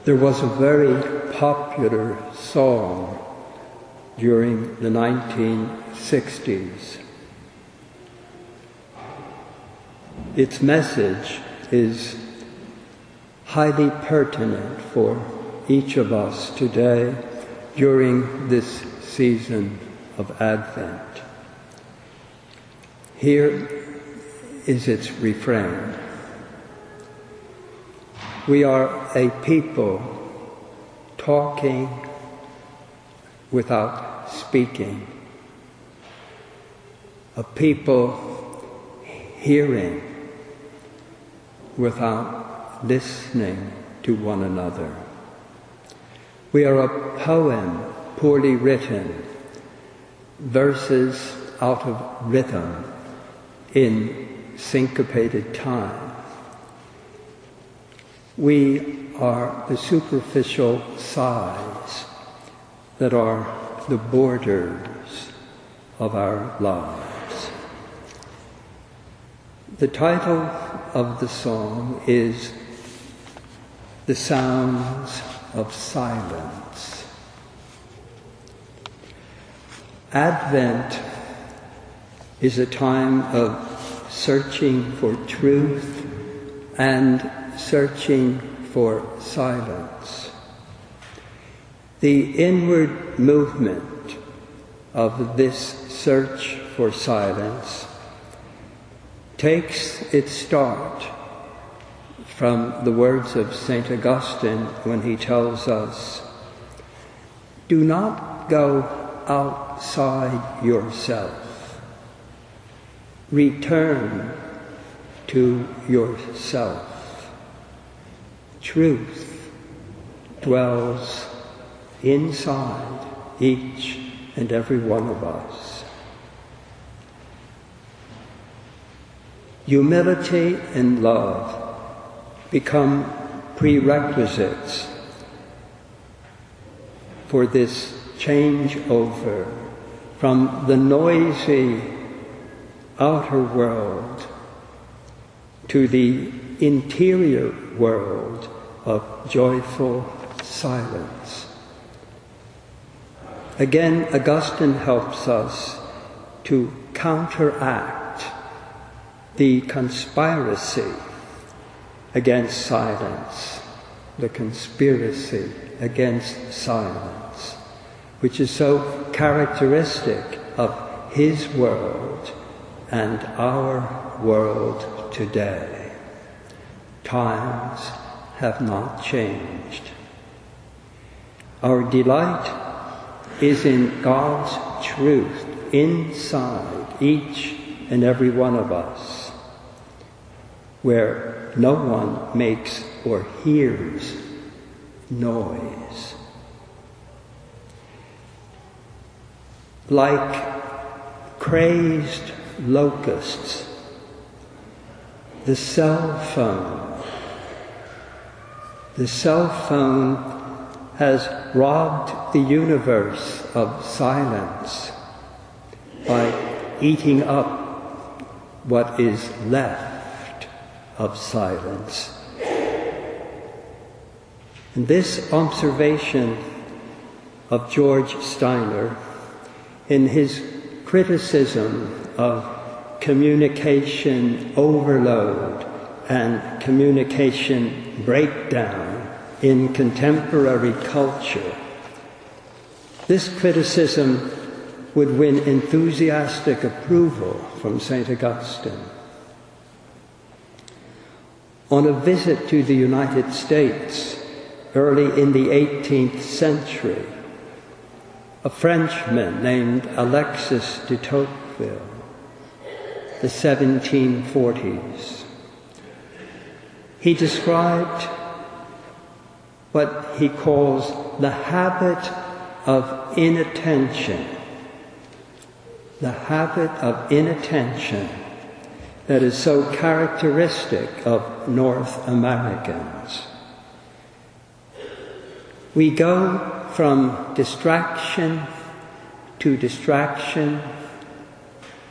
There was a very popular song during the 1960s. Its message is highly pertinent for each of us today during this season of Advent. Here is its refrain. We are a people talking without speaking, a people hearing without listening to one another. We are a poem poorly written, verses out of rhythm in syncopated time. We are the superficial sighs that are the borders of our lives. The title of the song is "The Sounds of Silence." Advent is a time of searching for truth and searching for silence. The inward movement of this search for silence takes its start from the words of St. Augustine when he tells us, "Do not go outside yourself. Return to yourself. Truth dwells inside each and every one of us." Humility and love become prerequisites for this changeover from the noisy outer world to the interior world of joyful silence. Again, Augustine helps us to counteract the conspiracy against silence, the conspiracy against silence, which is so characteristic of his world and our world today. Times have not changed. Our delight is in God's truth inside each and every one of us, where no one makes or hears noise. Like crazed locusts, the cell phone has robbed the universe of silence by eating up what is left of silence. And this observation of George Steiner in his criticism of communication overload and communication breakdown in contemporary culture, this criticism would win enthusiastic approval from St. Augustine. On a visit to the United States early in the 18th century, a Frenchman named Alexis de Tocqueville, the 1740s, he described what he calls the habit of inattention. The habit of inattention that is so characteristic of North Americans. We go from distraction to distraction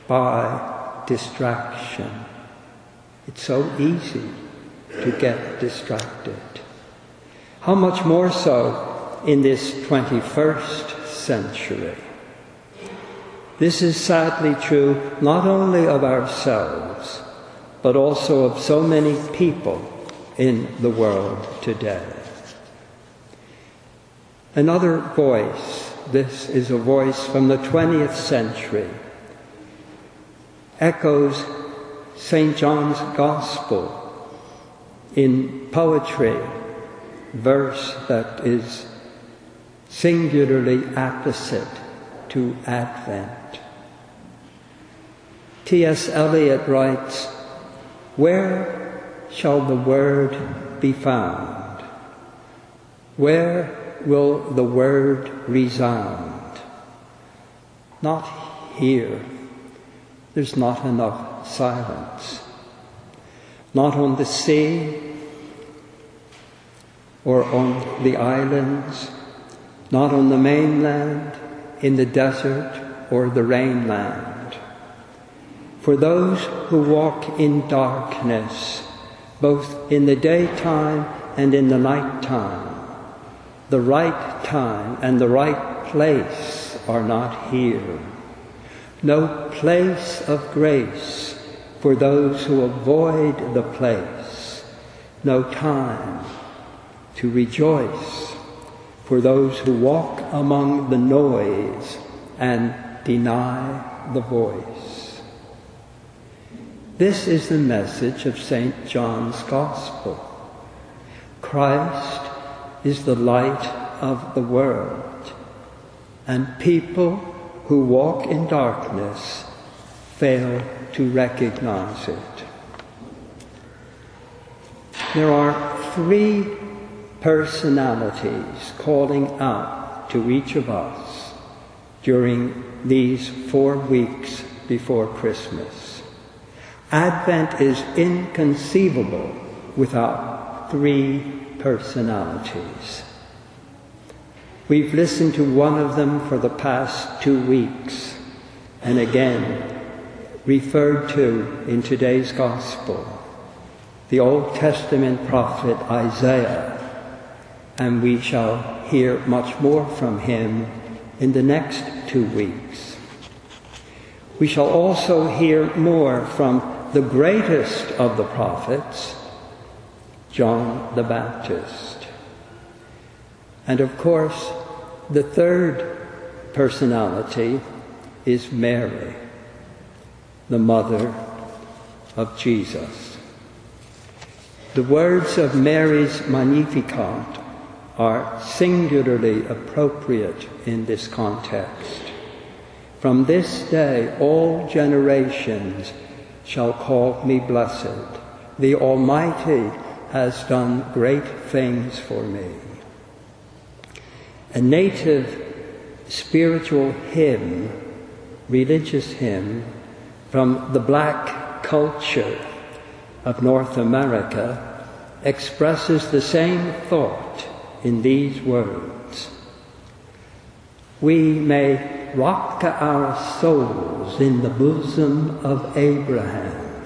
by distraction. It's so easy to get distracted. How much more so in this 21st century? This is sadly true not only of ourselves, but also of so many people in the world today. Another voice, this is a voice from the 20th century, echoes St. John's Gospel in poetry, verse that is singularly apposite to Advent. T.S. Eliot writes, "Where shall the Word be found? Where will the Word resound? Not here. There's not enough silence. Not on the sea or on the islands, not on the mainland, in the desert or the rainland. For those who walk in darkness, both in the daytime and in the nighttime, the right time and the right place are not here. No place of grace for those who avoid the place. No time to rejoice for those who walk among the noise and deny the voice." This is the message of St. John's Gospel. Christ is the light of the world, and people who walk in darkness fail to recognize it. There are three personalities calling out to each of us during these 4 weeks before Christmas. Advent is inconceivable without 3 personalities. We've listened to one of them for the past 2 weeks, and again referred to in today's Gospel, the Old Testament prophet Isaiah, and we shall hear much more from him in the next 2 weeks. We shall also hear more from the greatest of the prophets, John the Baptist. And of course, the third personality is Mary, the mother of Jesus. The words of Mary's Magnificat are singularly appropriate in this context. "From this day all generations shall call me blessed. The Almighty has done great things for me." A native spiritual hymn, religious hymn, from the black culture of North America expresses the same thought in these words: "We may rock our souls in the bosom of Abraham,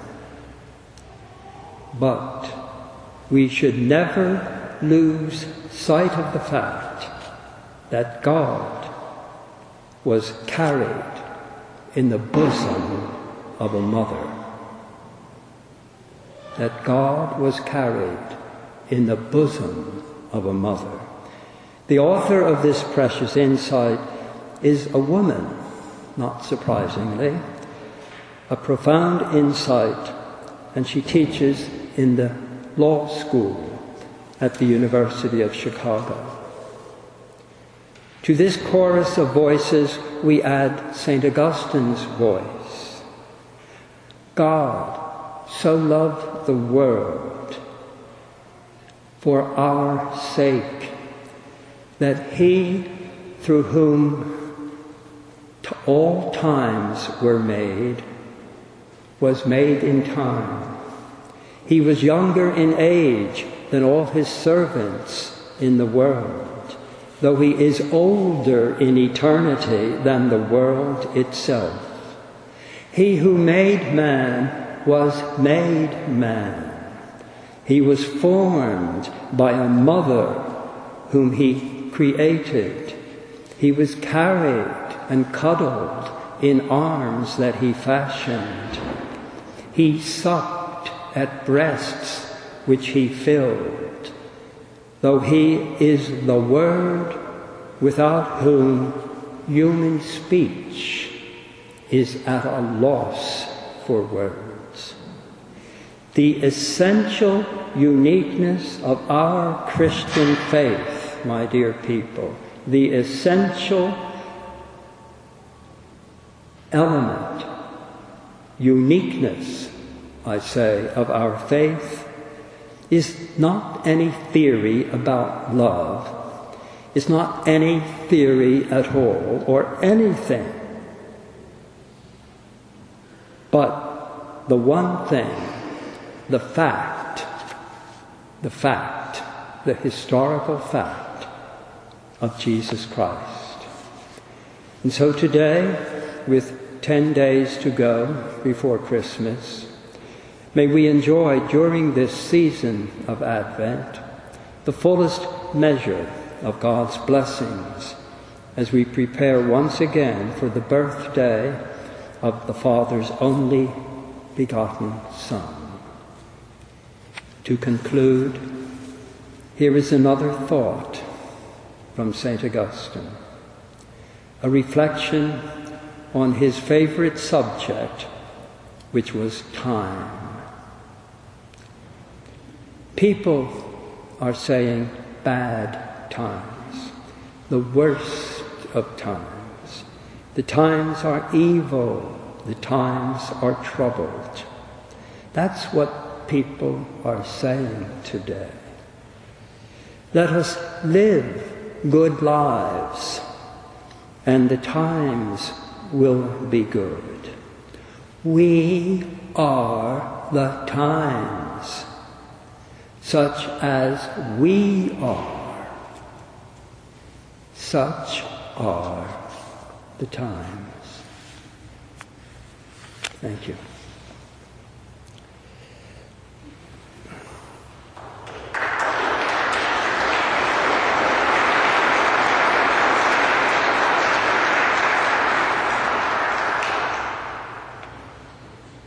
but we should never lose sight of the fact that God was carried in the bosom of a mother." That God was carried in the bosom of a mother. The author of this precious insight is a woman, not surprisingly, a profound insight, and she teaches in the law school at the University of Chicago. To this chorus of voices we add St. Augustine's voice. God so loved the world for our sake that he, through whom all times were made, was made in time. He was younger in age than all his servants in the world, though he is older in eternity than the world itself. He who made man was made man. He was formed by a mother whom he created. He was carried and cuddled in arms that he fashioned. He sucked at breasts which he filled, though he is the Word without whom human speech is at a loss for words. The essential uniqueness of our Christian faith, my dear people, the essential element, uniqueness, I say, of our faith is not any theory about love. It's not any theory at all or anything. But the one thing, the fact, the historical fact of Jesus Christ. And so today, with 10 days to go before Christmas, may we enjoy during this season of Advent the fullest measure of God's blessings as we prepare once again for the birthday of the Father's only begotten Son. To conclude, here is another thought from St. Augustine, a reflection on his favorite subject, which was time. People are saying bad times, the worst of times. The times are evil, the times are troubled. That's what people are saying today. Let us live good lives, and the times will be good. We are the times, such as we are. Such are the times. Thank you.